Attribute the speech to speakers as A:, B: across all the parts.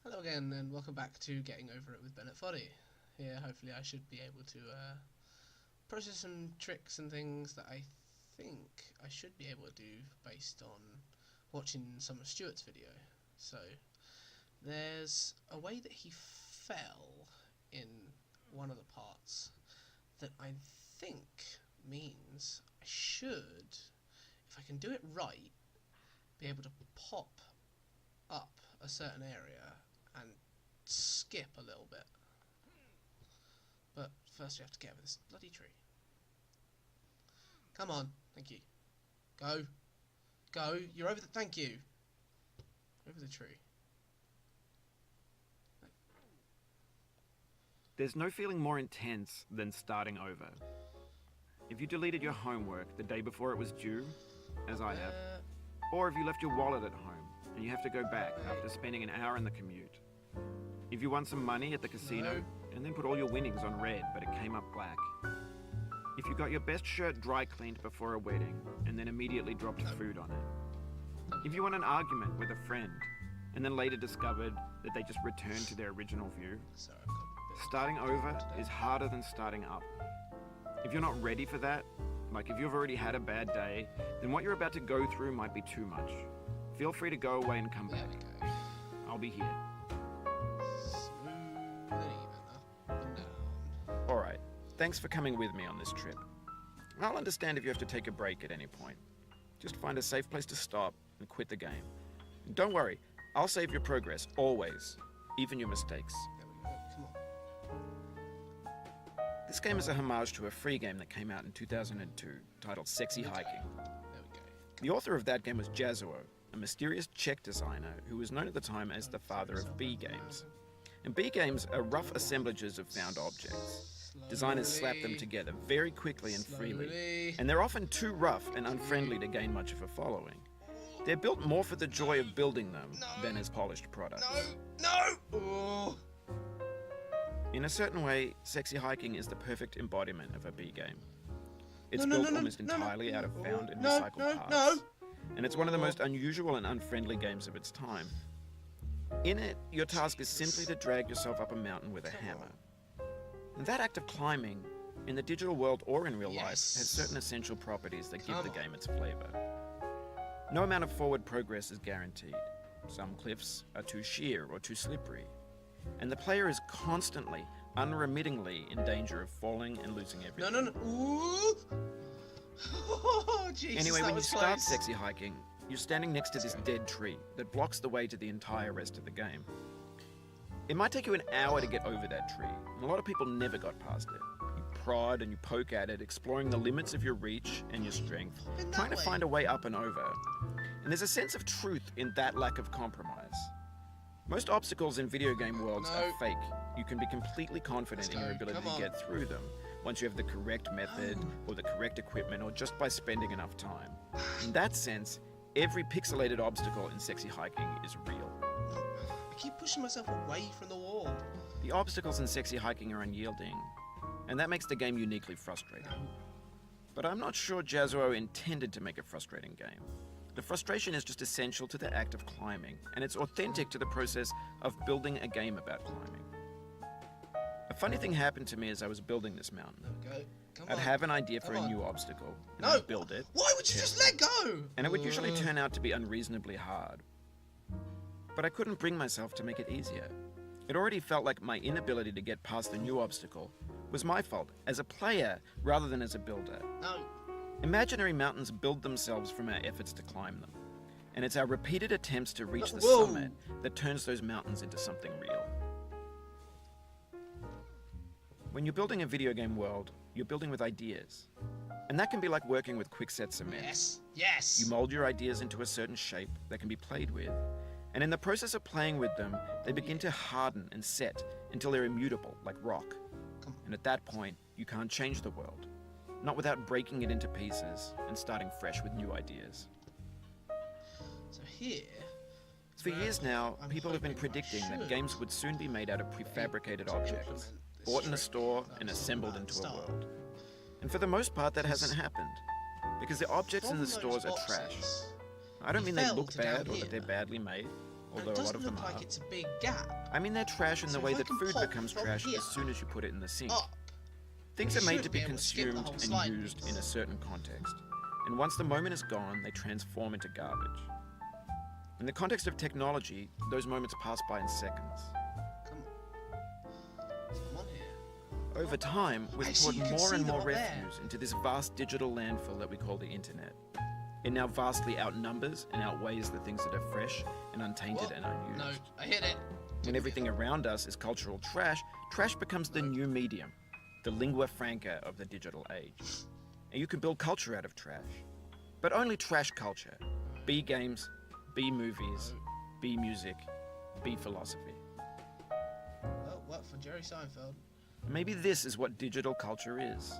A: Hello again, and welcome back to Getting Over It with Bennett Foddy. Here, hopefully I should be able to process some tricks and things that I think I should be able to do based on watching some of Stuart's video. So, there's a way that he fell in one of the parts that I think means I should, if I can do it right, be able to pop up a certain area and skip a little bit. But first we have to get over this bloody tree. Come on, thank you. Go. Go, you're over the... Thank you. Over the tree.
B: There's no feeling more intense than starting over. If you deleted your homework the day before it was due, as I have, or if you left your wallet at home and you have to go back after spending an hour in the commute. If you won some money at the casino and then put all your winnings on red but it came up black. If you got your best shirt dry cleaned before a wedding and then immediately dropped food on it. If you won an argument with a friend and then later discovered that they just returned to their original view. Starting over is harder than starting up. If you're not ready for that, like if you've already had a bad day, then what you're about to go through might be too much. Feel free to go away and come back. I'll be here. Alright, thanks for coming with me on this trip. I'll understand if you have to take a break at any point. Just find a safe place to stop and quit the game. And don't worry, I'll save your progress, always. Even your mistakes.
A: There we go, come on.
B: This game is a homage to a free game that came out in 2002, titled Sexy Hiking.
A: There we go.
B: The author of that game was Jazuo, a mysterious Czech designer who was known at the time as the father of B games. And B games are rough assemblages of found objects. Designers slap them together very quickly and freely, and they're often too rough and unfriendly to gain much of a following. They're built more for the joy of building them than as polished products.
A: No!
B: In a certain way, Sexy Hiking is the perfect embodiment of a B game. It's built almost entirely out of found and recycled parts. And it's one of the most unusual and unfriendly games of its time. In it, your task is simply to drag yourself up a mountain with a hammer. And that act of climbing, in the digital world or in real life, has certain essential properties that give the game its flavor. No amount of forward progress is guaranteed. Some cliffs are too sheer or too slippery. And the player is constantly, unremittingly in danger of falling and losing everything.
A: No. Ooh! Oh, Jesus,
B: anyway, when you start
A: close.
B: Sexy Hiking, you're standing next to this dead tree that blocks the way to the entire rest of the game. It might take you an hour to get over that tree, and a lot of people never got past it. You prod and you poke at it, exploring the limits of your reach and your strength, trying to find a way up and over. And there's a sense of truth in that lack of compromise. Most obstacles in video game worlds are fake. You can be completely confident in your ability to get through them once you have the correct method or the correct equipment or just by spending enough time. In that sense, every pixelated obstacle in Sexy Hiking is real.
A: I keep pushing myself away from the wall.
B: The obstacles in Sexy Hiking are unyielding, and that makes the game uniquely frustrating. But I'm not sure Jazuo intended to make a frustrating game. The frustration is just essential to the act of climbing, and it's authentic to the process of building a game about climbing. A funny thing happened to me as I was building this mountain.
A: There we go. Come
B: I'd
A: on.
B: have an idea for a new obstacle, and
A: No!
B: I'd build it.
A: Why would you just let go?
B: And it would usually turn out to be unreasonably hard. But I couldn't bring myself to make it easier. It already felt like my inability to get past the new obstacle was my fault, as a player rather than as a builder.
A: No.
B: Imaginary mountains build themselves from our efforts to climb them. And it's our repeated attempts to reach the
A: Whoa.
B: summit that turns those mountains into something real. When you're building a video game world, you're building with ideas. And that can be like working with quickset cement.
A: Yes.
B: You mold your ideas into a certain shape that can be played with. And in the process of playing with them, they begin to harden and set until they're immutable, like rock. And at that point, you can't change the world. Not without breaking it into pieces and starting fresh with new ideas.
A: So here...
B: For years now, people have been predicting that games would soon be made out of prefabricated objects, bought in a store and assembled into a world. And for the most part, that hasn't happened, because the objects in the stores are trash. I don't mean they look bad or that they're badly made.
A: And
B: although
A: it
B: a lot
A: doesn't
B: of them
A: look
B: are.
A: like it's a big gap.
B: I mean, they're trash in
A: So
B: the
A: if
B: way
A: I
B: that
A: can
B: food
A: pop
B: becomes
A: from
B: trash
A: here
B: as soon as you put it in the sink.
A: up,
B: Things
A: you
B: are made
A: should
B: to
A: be
B: be
A: able to skip the
B: consumed
A: whole
B: and
A: slide
B: used
A: piece.
B: in a certain context. And once the moment is gone, they transform into garbage. In the context of technology, those moments pass by in seconds.
A: Come on here.
B: Over time, we've
A: Actually, you
B: poured
A: can
B: more
A: see
B: and
A: them
B: more
A: up there.
B: refuse into this vast digital landfill that we call the internet. It now vastly outnumbers and outweighs the things that are fresh and untainted
A: What?
B: and unused.
A: No, I hit it.
B: When everything around us is cultural trash, trash becomes the new medium, the lingua franca of the digital age. And you can build culture out of trash. But only trash culture. B games, B movies, B music, B philosophy.
A: Well, worked for Jerry Seinfeld.
B: Maybe this is what digital culture is.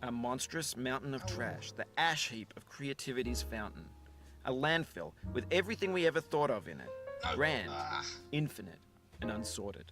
B: A monstrous mountain of trash, the ash heap of creativity's fountain. A landfill with everything we ever thought of in it.
A: No.
B: Grand, infinite, and unsorted.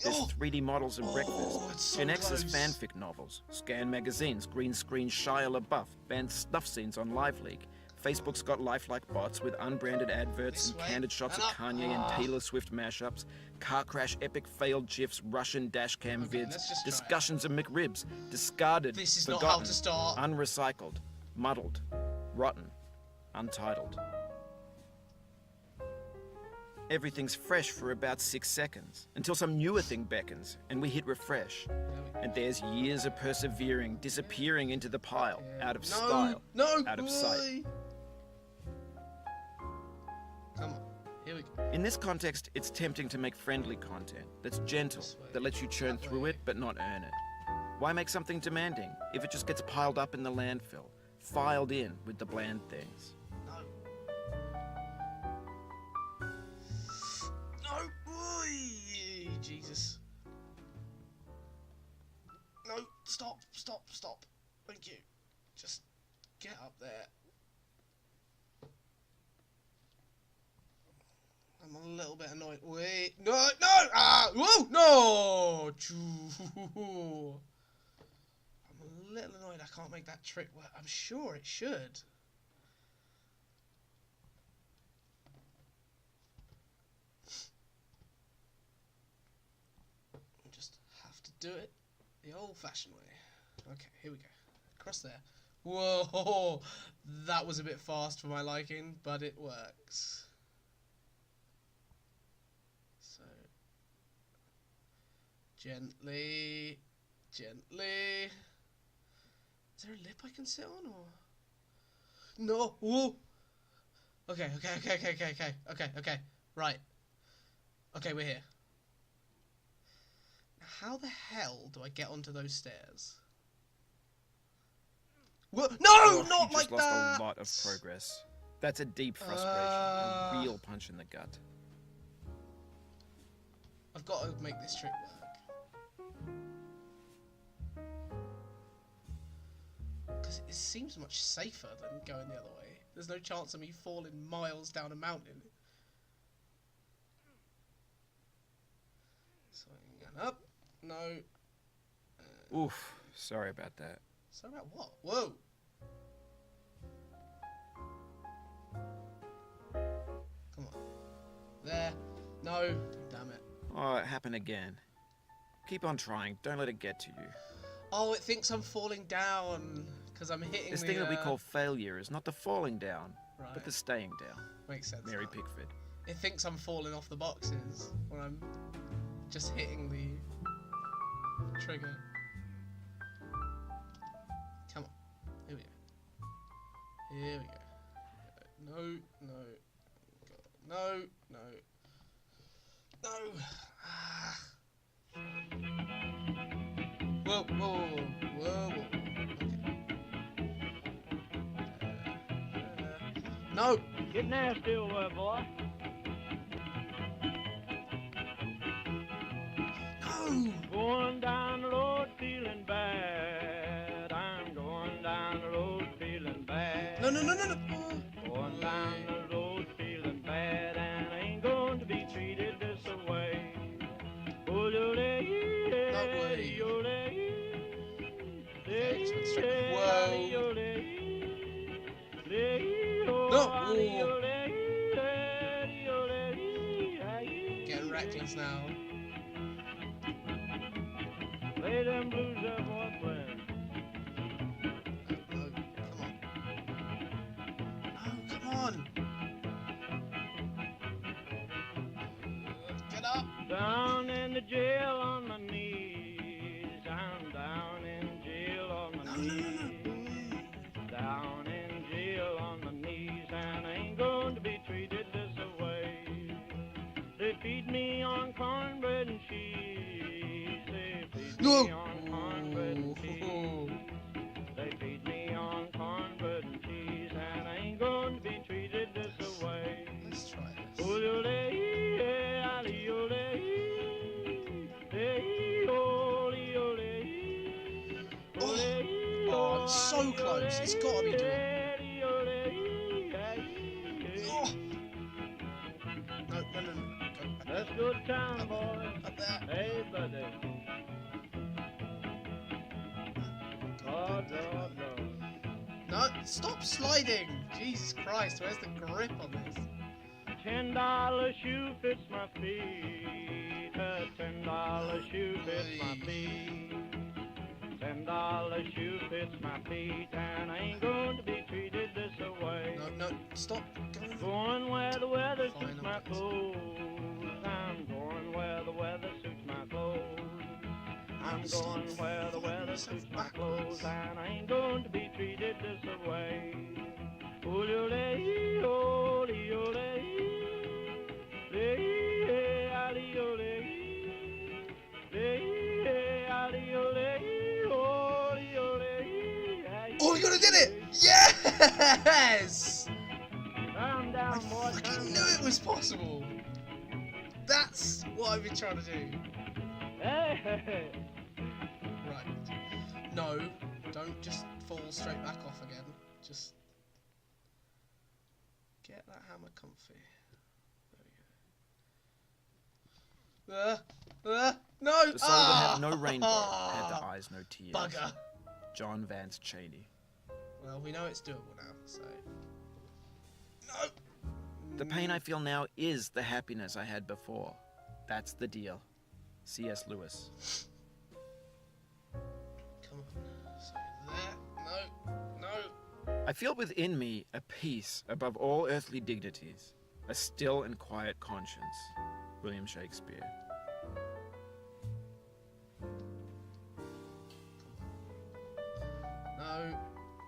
B: There's 3D models of breakfast,
A: it's so
B: Gen X's
A: close.
B: fanfic novels, Scan magazines, green screen Shia LaBeouf, banned snuff scenes on LiveLeak. Facebook's got lifelike bots with unbranded adverts
A: This
B: and
A: way,
B: candid shots
A: and
B: of
A: up.
B: Kanye and Taylor Swift mashups, car crash epic failed GIFs, Russian dashcam
A: Okay,
B: vids,
A: let's just try it.
B: discussions of McRibs, discarded,
A: This is not
B: forgotten,
A: how to start.
B: unrecycled, muddled, rotten, untitled. Everything's fresh for about 6 seconds, until some newer thing beckons, and we hit refresh. And there's years of persevering, disappearing into the pile, out of style, out of sight.
A: Come on, here we go.
B: In this context, it's tempting to make friendly content that's gentle,
A: This way,
B: that lets you churn
A: that
B: through
A: way.
B: it but not earn it. Why make something demanding if it just gets piled up in the landfill, filed in with the bland things?
A: No. No. Oy, Jesus. No, stop. Thank you. Just get up there. I'm a little bit annoyed. Wait, no! Ah, whoa, no! I'm a little annoyed I can't make that trick work. I'm sure it should. I just have to do it the old-fashioned way. Okay, here we go. Across there. Whoa! That was a bit fast for my liking, but it works. So, gently. Is there a lip I can sit on, or? No! Whoa! Okay. Right. Okay, we're here. Now, how the hell do I get onto those stairs? What? No!
B: Oh,
A: Not
B: you
A: like
B: just lost
A: that!
B: a lot of progress. That's a deep frustration, a real punch in the gut.
A: I've got to make this trick work. Because it seems much safer than going the other way. There's no chance of me falling miles down a mountain. So I'm going up. No.
B: Oof, sorry about that.
A: Sorry about what? Whoa! Come on. There. No. Damn it.
B: Oh, it happened again. Keep on trying, don't let it get to you.
A: Oh, it thinks I'm falling down. Because I'm hitting
B: This
A: the,
B: thing that we call failure is not the falling down,
A: Right.
B: but the staying down.
A: Makes sense.
B: Mary
A: now.
B: Pickford.
A: It thinks I'm falling off the boxes when I'm just hitting the trigger. Come on. Here we go. No. Ah. Whoa. Okay. No.
C: Get nasty over, boy.
A: No.
C: Going down the road feeling bad. I'm going down the road feeling bad.
A: No.
C: Going down the road feeling bad, and I ain't going to be treated this way.
A: No way. Whoa. No. getting reckless now.
C: Play them blues that boy playing.
A: No, come on. Get up.
C: Down in the jail on my knees. I'm down in jail on my knees. Down in jail on my knees, and I ain't going to be treated this way. They feed me on cornbread and cheese. They feed me on cornbread and cheese. They feed me on cornbread and cheese, and I ain't going to be treated this way.
A: Let's try this. Oh, I'm so close. It's got to be doable. Oh. No. Go
C: Let's go to town, boy.
A: up there.
C: Hey, buddy. Oh, no.
A: No, stop sliding. Jesus Christ, where's the grip on this?
C: $10 shoe fits my feet. A $10 shoe fits my feet. $10 shoe fits my feet, and I ain't going to be treated this way.
A: No, stop.
C: Going where the weather
A: Fine,
C: suits
A: I'll
C: my
A: fix it.
C: clothes. I'm going where the weather suits my clothes. I'm
A: Stop
C: going where the weather
A: yourself
C: suits my
A: backwards.
C: clothes, and I ain't going to be treated this way. Ole, ole, ole,
A: Oh, you did it! Yes!
C: I'm
A: I
C: down, boy.
A: fucking knew it was possible. That's what I've been trying to do.
C: Hey.
A: Right. No, don't just fall straight back off again. Just get that hammer comfy. There we go. No!
B: The soul that had no rainbow had the eyes, no tears.
A: Bugger.
B: John Vance Cheney.
A: Well, we know it's doable now, so. No!
B: The pain I feel now is the happiness I had before. That's the deal. C.S. Lewis.
A: Come on. So there. No.
B: I feel within me a peace above all earthly dignities, a still and quiet conscience. William Shakespeare.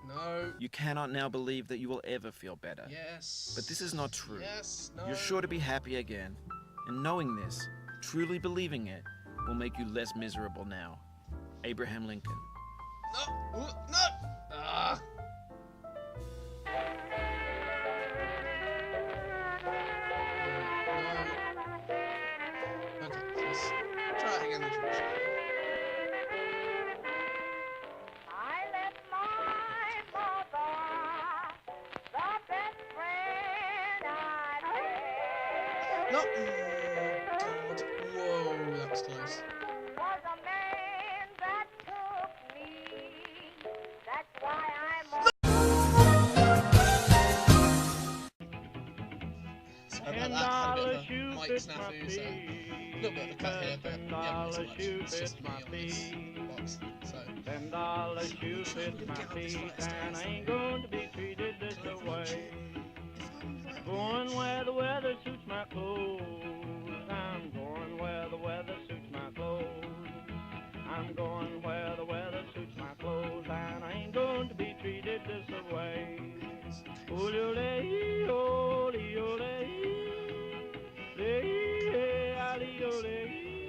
A: No.
B: You cannot now believe that you will ever feel better.
A: Yes.
B: But this is not true.
A: Yes. No.
B: You're sure to be happy again. And knowing this, truly believing it, will make you less miserable now. Abraham Lincoln.
A: No. No. Ah. No. Okay. Let's try it again.
D: I left my mother, the best friend I had.
A: No. God. Whoa. That was close.
D: Was a man that took me. That's why I'm
A: Sorry about that. Had a bit of a mic snafu, so a little bit of a cut here, but yeah, not so much. It's just me on this box. So
C: $10 shoe fits my feet, and I ain't going to be treated this way. Going where the weather suits my clothes. I'm going where the weather suits my clothes. I'm going where the weather suits my clothes, and I ain't going to be treated this way. Ole, ole, ole,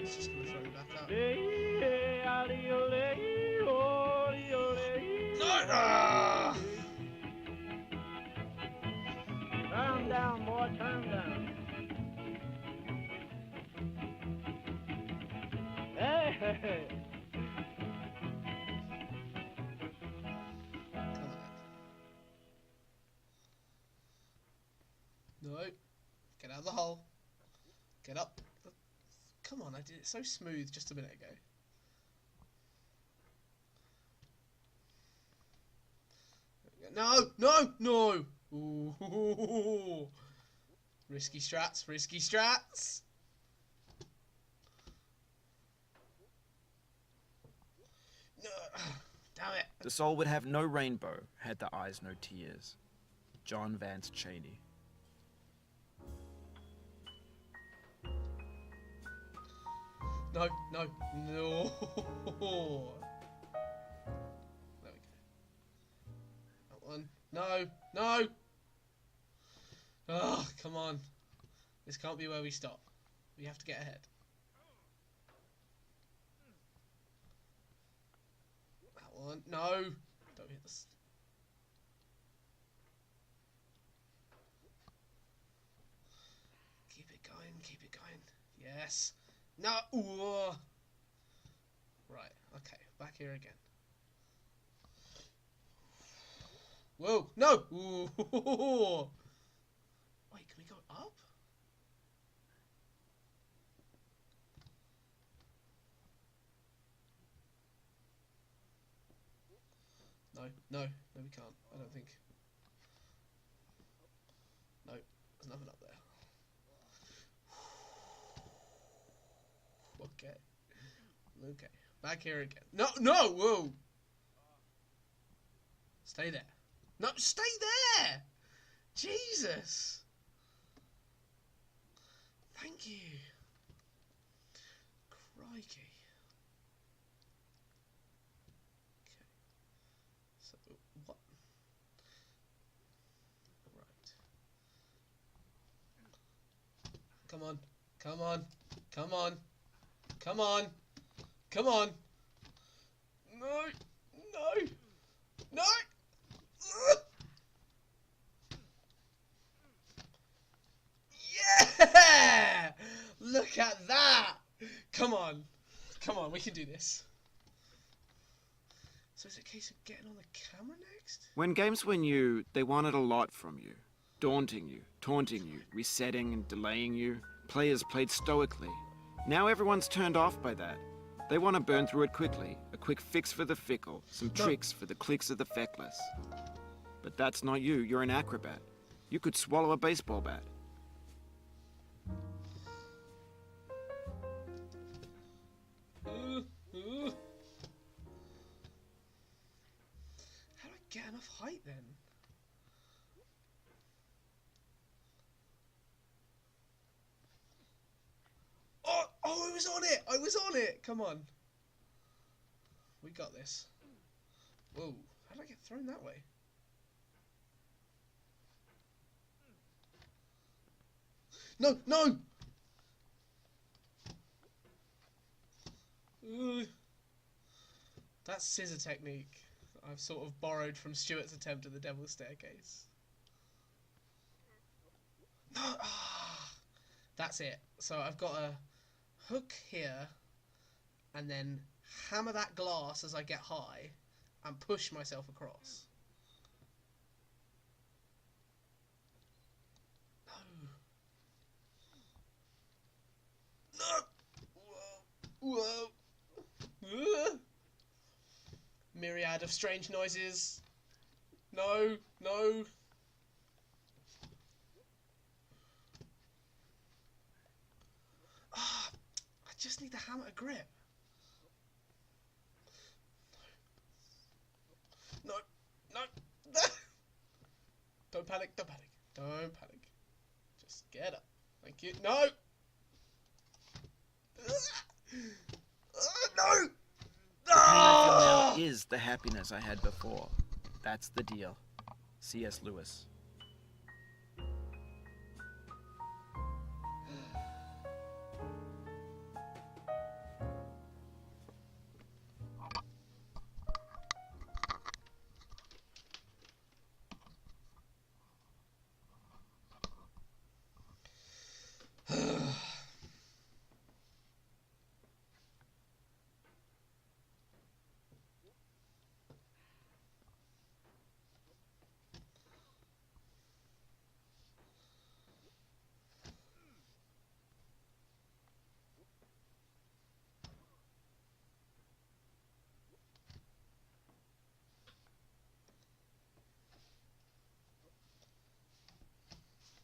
A: it's just gonna throw me back up. No! Ah!
C: Turn down, boy, turn down. Hey!
A: Come on. No. Get out of the hole. Get up. Come on, I did it so smooth just a minute ago. No! No! No! Ooh. Risky strats, risky strats! Damn it.
B: The soul would have no rainbow, had the eyes no tears. John Vance Cheney.
A: No, no, no. There we go. That one. No, no. Oh, come on. This can't be where we stop. We have to get ahead. That one. No. Don't hit this. Keep it going. Keep it going. Yes. No. Ooh. Right. Okay. Back here again. Whoa. No. Ooh. Wait. Can we go up? No. No. No. We can't. I don't think. No. There's nothing up there. Okay. Okay. Back here again. No, no, whoa. Stay there. No, stay there. Jesus. Thank you. Crikey. Okay. So, what? Right. Come on. Come on. Come on. Come on. Come on. No. No. No. Ugh. Yeah! Look at that. Come on. Come on. We can do this. So is it a case of getting on the camera next?
B: When games were new, they wanted a lot from you. Daunting you, taunting you, resetting and delaying you. Players played stoically. Now everyone's turned off by that. They want to burn through it quickly. A quick fix for the fickle. Some tricks for the clicks of the feckless. But that's not you. You're an acrobat. You could swallow a baseball bat.
A: How do I get enough height then? Oh, oh, I was on it! I was on it! Come on. We got this. Whoa, how did I get thrown that way? No, no! That scissor technique I've sort of borrowed from Stuart's attempt at the Devil's Staircase. No! Ah, that's it. So I've got a hook here and then hammer that glass as I get high and push myself across. No! No! Whoa! Whoa! Myriad of strange noises. No, no. Ah, I just need the hammer to grip. No, no, no. Don't panic, don't panic, don't panic. Just get up. Thank you. No. No.
B: The pain I feel now is the happiness I had before. That's the deal. C.S. Lewis.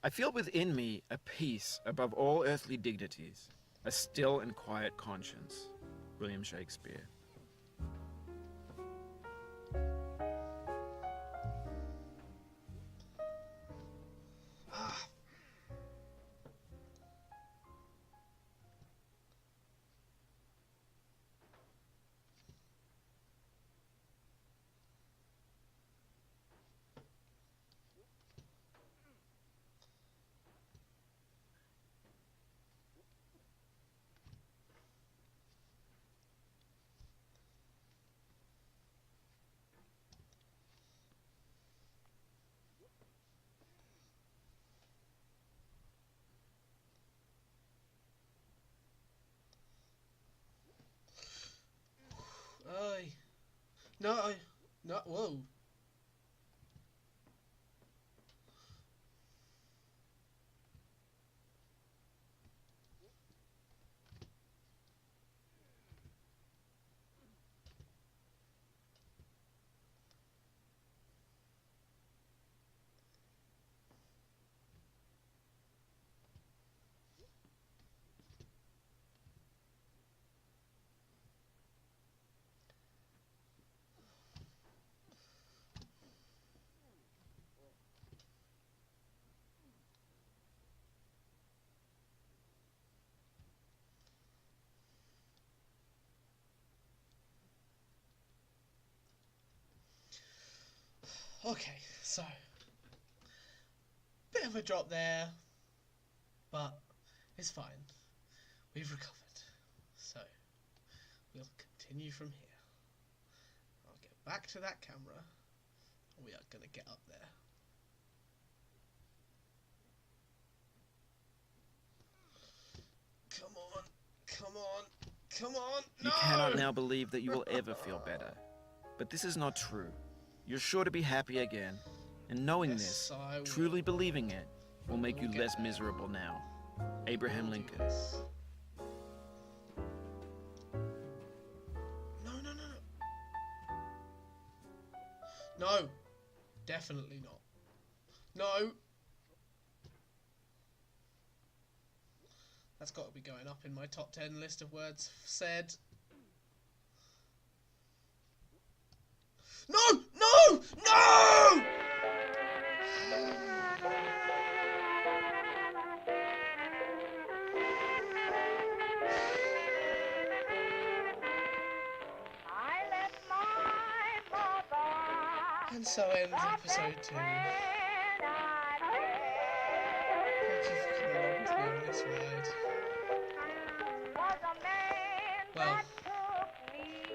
B: I feel within me a peace above all earthly dignities, a still and quiet conscience. William Shakespeare.
A: Okay, so bit of a drop there, but it's fine. We've recovered. So we'll continue from here. I'll get back to that camera and we are going to get up there. Come on, come on, come on.
B: You cannot now believe that you will ever feel better. But this is not true. You're sure to be happy again. And knowing
A: Yes,
B: this,
A: I will.
B: truly believing it, will make you
A: We'll get
B: less
A: there.
B: miserable now. Abraham Lincoln.
A: No, no, no, no. No, definitely not. No. That's got to be going up in my top 10 list of words said. No! No! No!
D: I left my mother.
A: And so ends episode 2. Thank you for coming along with me on this ride. Well,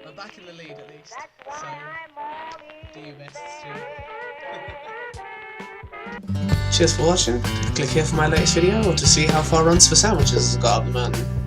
A: I'm back in the lead at least, so do your best, Stu. Cheers for watching. Click here for my latest video or to see how far Runs for Sandwiches has got up the mountain.